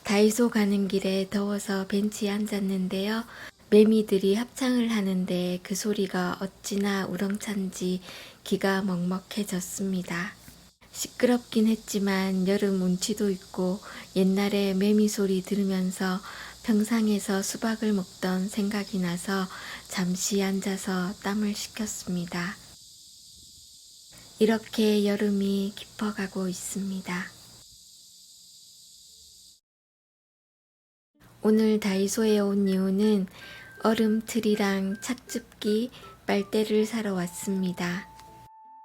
다이소 가는 길에 더워서 벤치에 앉았는데요. 매미들이 합창을 하는데 그 소리가 어찌나 우렁찬지 귀가 먹먹해졌습니다. 시끄럽긴 했지만 여름 운치도 있고 옛날에 매미 소리 들으면서 평상에서 수박을 먹던 생각이 나서 잠시 앉아서 땀을 식혔습니다. 이렇게 여름이 깊어가고 있습니다. 오늘 다이소에 온 이유는 얼음틀이랑 착즙기, 빨대를 사러 왔습니다.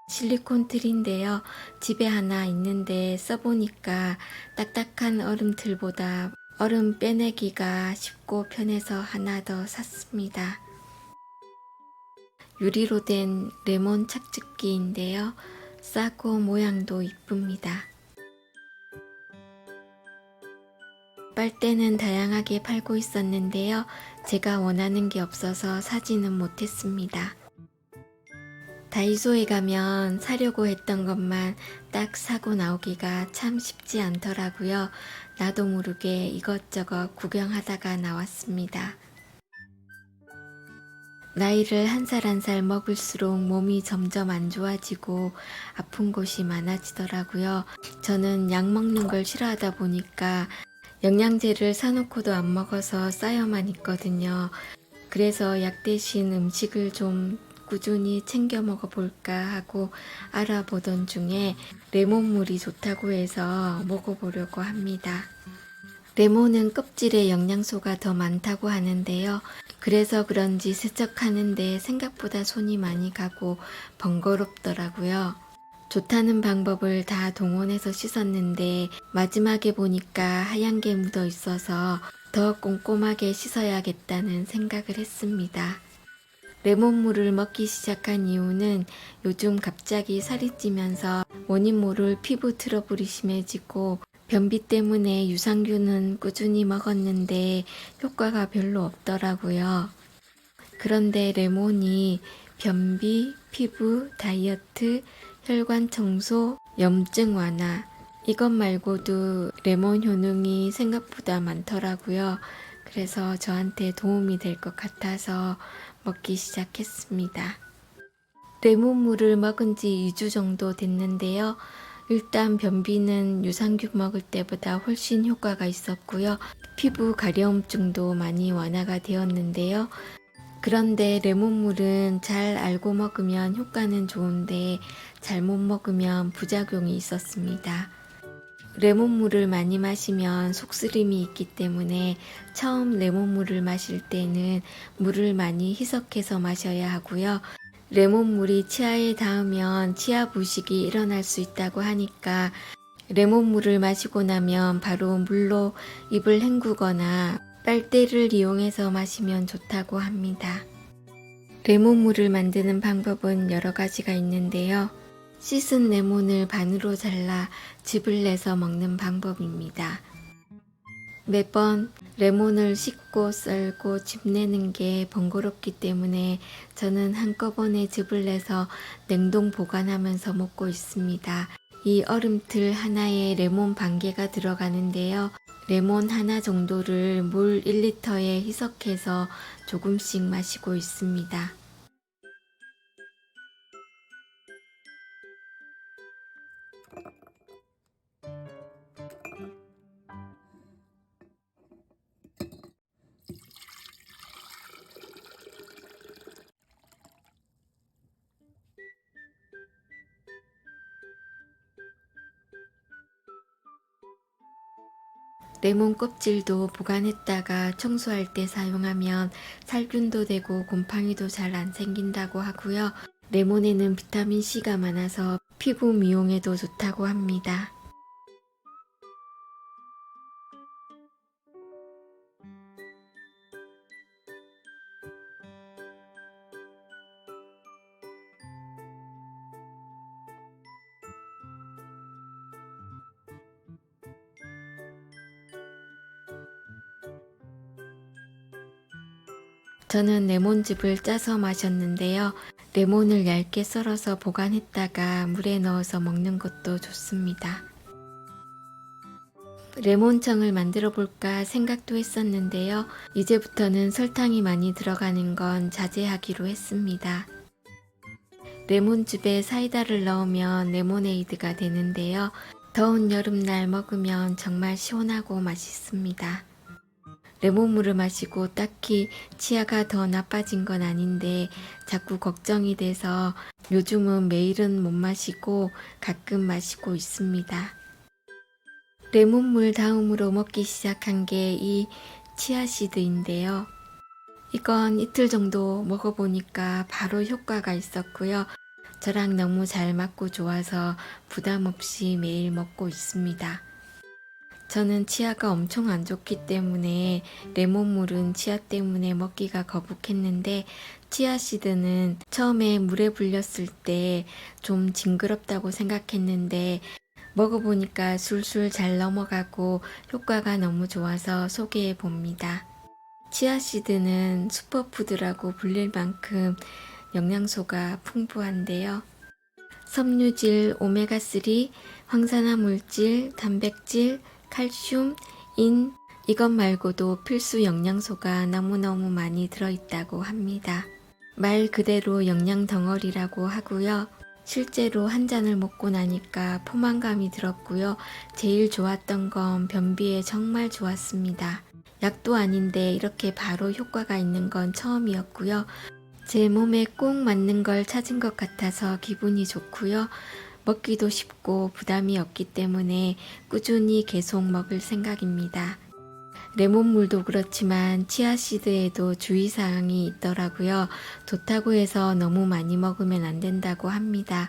실리콘 틀인데요. 집에 하나 있는데 써보니까 딱딱한 얼음틀보다 얼음 빼내기가 쉽고 편해서 하나 더 샀습니다. 유리로 된 레몬 착즙기인데요. 싸고 모양도 이쁩니다. 빨대는 다양하게 팔고 있었는데요. 제가 원하는 게 없어서 사지는 못했습니다. 다이소에 가면 사려고 했던 것만 딱 사고 나오기가 참 쉽지 않더라고요. 나도 모르게 이것저것 구경하다가 나왔습니다. 나이를 한 살 한 살 먹을수록 몸이 점점 안 좋아지고 아픈 곳이 많아지더라고요. 저는 약 먹는 걸 싫어하다 보니까 영양제를 사놓고도 안 먹어서 쌓여만 있거든요. 그래서 약 대신 음식을 좀 꾸준히 챙겨 먹어볼까 하고 알아보던 중에 레몬물이 좋다고 해서 먹어보려고 합니다. 레몬은 껍질에 영양소가 더 많다고 하는데요. 그래서 그런지 세척하는데 생각보다 손이 많이 가고 번거롭더라고요. 좋다는 방법을 다 동원해서 씻었는데 마지막에 보니까 하얀 게 묻어 있어서 더 꼼꼼하게 씻어야겠다는 생각을 했습니다. 레몬물을 먹기 시작한 이유는 요즘 갑자기 살이 찌면서 원인 모를 피부 트러블이 심해지고 변비 때문에 유산균은 꾸준히 먹었는데 효과가 별로 없더라고요. 그런데 레몬이 변비, 피부, 다이어트, 혈관 청소, 염증 완화 이것 말고도 레몬 효능이 생각보다 많더라고요. 그래서 저한테 도움이 될 것 같아서 먹기 시작했습니다. 레몬물을 먹은 지 2주 정도 됐는데요. 일단 변비는 유산균 먹을 때보다 훨씬 효과가 있었고요. 피부 가려움증도 많이 완화가 되었는데요. 그런데 레몬물은 잘 알고 먹으면 효과는 좋은데 잘못 먹으면 부작용이 있었습니다. 레몬물을 많이 마시면 속쓰림이 있기 때문에 처음 레몬물을 마실 때는 물을 많이 희석해서 마셔야 하고요. 레몬물이 치아에 닿으면 치아 부식이 일어날 수 있다고 하니까 레몬물을 마시고 나면 바로 물로 입을 헹구거나 빨대를 이용해서 마시면 좋다고 합니다. 레몬물을 만드는 방법은 여러 가지가 있는데요. 씻은 레몬을 반으로 잘라 즙을 내서 먹는 방법입니다. 매번 레몬을 씻고 썰고 즙 내는 게 번거롭기 때문에 저는 한꺼번에 즙을 내서 냉동 보관하면서 먹고 있습니다. 이 얼음틀 하나에 레몬 반 개가 들어가는데요. 레몬 하나 정도를 물 1리터에 희석해서 조금씩 마시고 있습니다. 레몬 껍질도 보관했다가 청소할 때 사용하면 살균도 되고 곰팡이도 잘 안 생긴다고 하고요. 레몬에는 비타민C가 많아서 피부 미용에도 좋다고 합니다. 저는 레몬즙을 짜서 마셨는데요. 레몬을 얇게 썰어서 보관했다가 물에 넣어서 먹는 것도 좋습니다. 레몬청을 만들어 볼까 생각도 했었는데요. 이제부터는 설탕이 많이 들어가는 건 자제하기로 했습니다. 레몬즙에 사이다를 넣으면 레모네이드가 되는데요. 더운 여름날 먹으면 정말 시원하고 맛있습니다. 레몬물을 마시고 딱히 치아가 더 나빠진 건 아닌데 자꾸 걱정이 돼서 요즘은 매일은 못 마시고 가끔 마시고 있습니다. 레몬물 다음으로 먹기 시작한 게 이 치아씨드인데요. 이건 이틀 정도 먹어보니까 바로 효과가 있었고요. 저랑 너무 잘 맞고 좋아서 부담 없이 매일 먹고 있습니다. 저는 치아가 엄청 안 좋기 때문에 레몬물은 치아 때문에 먹기가 거북했는데 치아씨드는 처음에 물에 불렸을 때 좀 징그럽다고 생각했는데 먹어보니까 술술 잘 넘어가고 효과가 너무 좋아서 소개해 봅니다. 치아씨드는 슈퍼푸드라고 불릴 만큼 영양소가 풍부한데요. 섬유질, 오메가3, 황산화 물질, 단백질, 칼슘, 인, 이것 말고도 필수 영양소가 너무너무 많이 들어있다고 합니다. 말 그대로 영양 덩어리라고 하고요. 실제로 한 잔을 먹고 나니까 포만감이 들었고요. 제일 좋았던 건 변비에 정말 좋았습니다. 약도 아닌데 이렇게 바로 효과가 있는 건 처음이었고요. 제 몸에 꼭 맞는 걸 찾은 것 같아서 기분이 좋고요. 먹기도 쉽고 부담이 없기 때문에 꾸준히 계속 먹을 생각입니다. 레몬물도 그렇지만 치아씨드에도 주의사항이 있더라고요. 좋다고 해서 너무 많이 먹으면 안 된다고 합니다.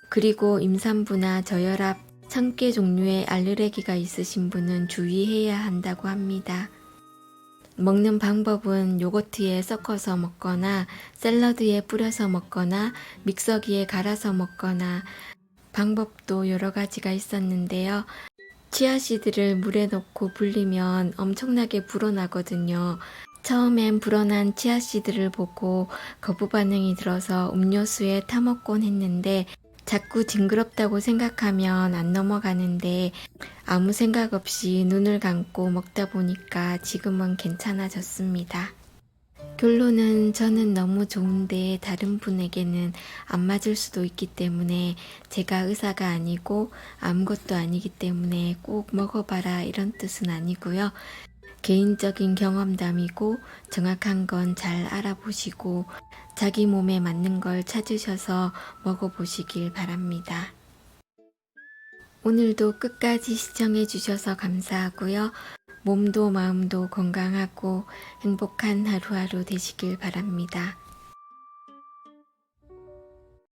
그리고 임산부나 저혈압, 참깨 종류의 알레르기가 있으신 분은 주의해야 한다고 합니다. 먹는 방법은 요거트에 섞어서 먹거나 샐러드에 뿌려서 먹거나 믹서기에 갈아서 먹거나 방법도 여러 가지가 있었는데요. 치아씨드를 물에 넣고 불리면 엄청나게 불어나거든요. 처음엔 불어난 치아씨드를 보고 거부 반응이 들어서 음료수에 타먹곤 했는데 자꾸 징그럽다고 생각하면 안 넘어가는데 아무 생각 없이 눈을 감고 먹다 보니까 지금은 괜찮아졌습니다. 결론은 저는 너무 좋은데 다른 분에게는 안 맞을 수도 있기 때문에 제가 의사가 아니고 아무것도 아니기 때문에 꼭 먹어봐라 이런 뜻은 아니고요. 개인적인 경험담이고 정확한 건 잘 알아보시고 자기 몸에 맞는 걸 찾으셔서 먹어보시길 바랍니다. 오늘도 끝까지 시청해 주셔서 감사하고요. 몸도 마음도 건강하고 행복한 하루하루 되시길 바랍니다.